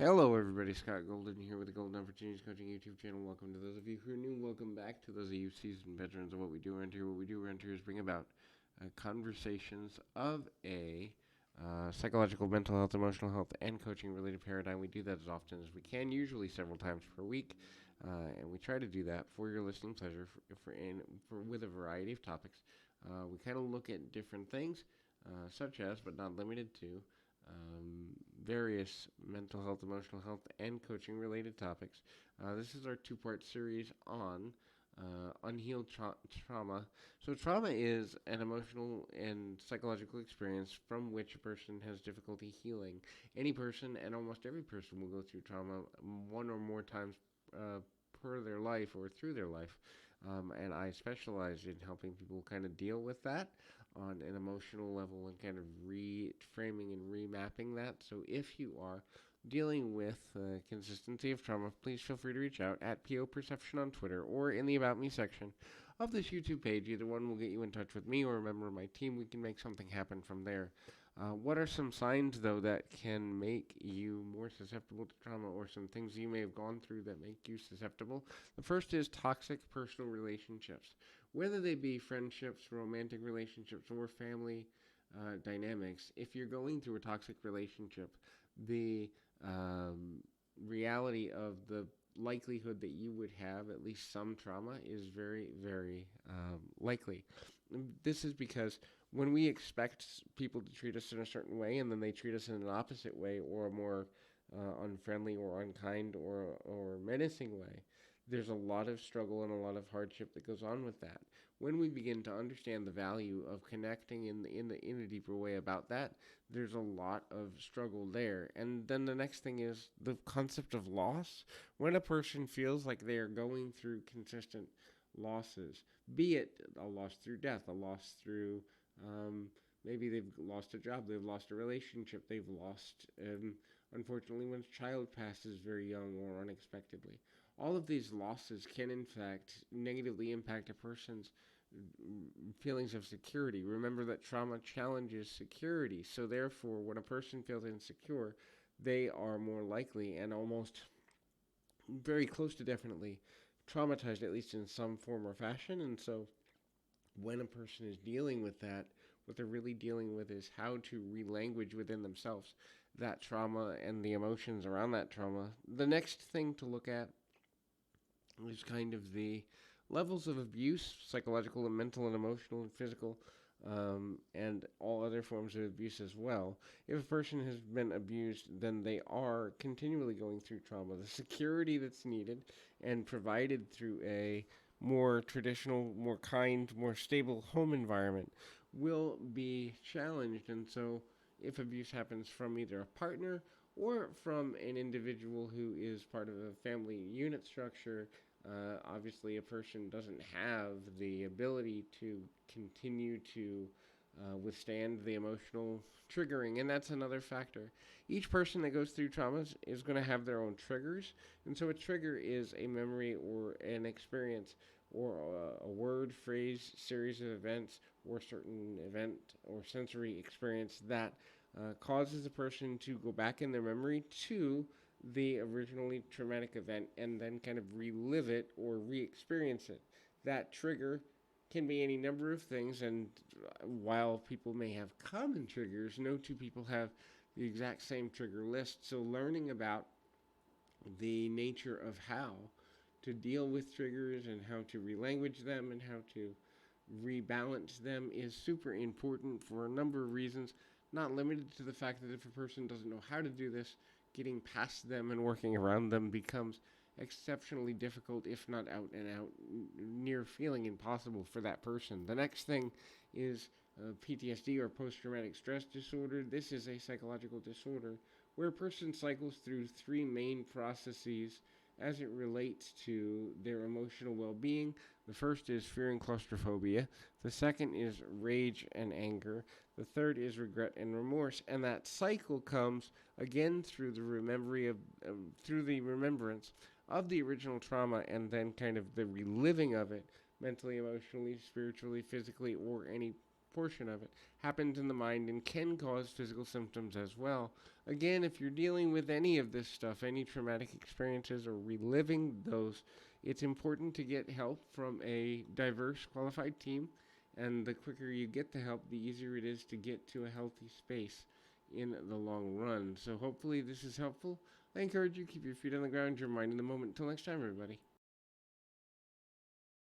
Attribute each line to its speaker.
Speaker 1: Hello, everybody. Scott Golden here with the Golden Opportunities Coaching YouTube channel. Welcome to those of you who are new. Welcome back to those of you seasoned veterans of what we do around here. What we do around here is bring about conversations of a psychological, mental health, emotional health, and coaching related paradigm. We do that as often as we can, usually several times per week, and we try to do that for your listening pleasure with a variety of topics. We kind of look at different things, such as, but not limited to, um, various mental health, emotional health, and coaching related topics. This is our two-part series on unhealed trauma. So, trauma is an emotional and psychological experience from which a person has difficulty healing. Any person, and almost every person, will go through trauma one or more times per their life or through their life. And I specialize in helping people kind of deal with that on an emotional level and kind of reframing and remapping that. So if you are dealing with consistency of trauma, please feel free to reach out at PO Perception on Twitter or in the About Me section of this YouTube page. Either one will get you in touch with me or a member of my team. We can make something happen from there. What are some signs, though, that can make you more susceptible to trauma, or some things you may have gone through that make you susceptible? The first is toxic personal relationships, whether they be friendships, romantic relationships, or family dynamics. If you're going through a toxic relationship, the reality of the likelihood that you would have at least some trauma is very, very likely. This is because when we expect people to treat us in a certain way and then they treat us in an opposite way, or a more unfriendly or unkind or menacing way, there's a lot of struggle and a lot of hardship that goes on with that. When we begin to understand the value of connecting in a deeper way about that, there's a lot of struggle there. And then the next thing is the concept of loss. When a person feels like they are going through consistent losses, be it a loss through death, a loss through maybe they've lost a job, they've lost a relationship, they've lost, unfortunately, when a child passes very young or unexpectedly. All of these losses can, in fact, negatively impact a person's feelings of security. Remember that trauma challenges security. So, therefore, when a person feels insecure, they are more likely and almost very close to definitely traumatized, at least in some form or fashion. And so, when a person is dealing with that, what they're really dealing with is how to relanguage within themselves that trauma and the emotions around that trauma. The next thing to look at is kind of the levels of abuse, psychological and mental and emotional and physical, and all other forms of abuse as well. If a person has been abused, then they are continually going through trauma. The security that's needed and provided through a more traditional, more kind, more stable home environment will be challenged. And so, if abuse happens from either a partner or from an individual who is part of a family unit structure, obviously a person doesn't have the ability to continue to withstand the emotional triggering, and that's another factor. Each person that goes through traumas is going to have their own triggers, and so a trigger is a memory or an experience or a word, phrase, series of events, or certain event or sensory experience that causes a person to go back in their memory to the originally traumatic event and then kind of relive it or re-experience it. That trigger can be any number of things, and while people may have common triggers, no two people have the exact same trigger list. So learning about the nature of how to deal with triggers and how to relanguage them and how to rebalance them is super important for a number of reasons, not limited to the fact that if a person doesn't know how to do this, getting past them and working around them becomes exceptionally difficult, if not out and out, near feeling impossible for that person. The next thing is PTSD, or post traumatic stress disorder. This is a psychological disorder where a person cycles through three main processes as it relates to their emotional well being. The first is fear and claustrophobia. The second is rage and anger. The third is regret and remorse. And that cycle comes again through the through the remembrance of the original trauma, and then kind of the reliving of it mentally, emotionally, spiritually, physically, or any portion of it, happens in the mind and can cause physical symptoms as well. Again, if you're dealing with any of this stuff, any traumatic experiences or reliving those, it's important to get help from a diverse, qualified team. And the quicker you get the help, the easier it is to get to a healthy space in the long run. So hopefully this is helpful. I encourage you to keep your feet on the ground, your mind in the moment. Until next time, everybody.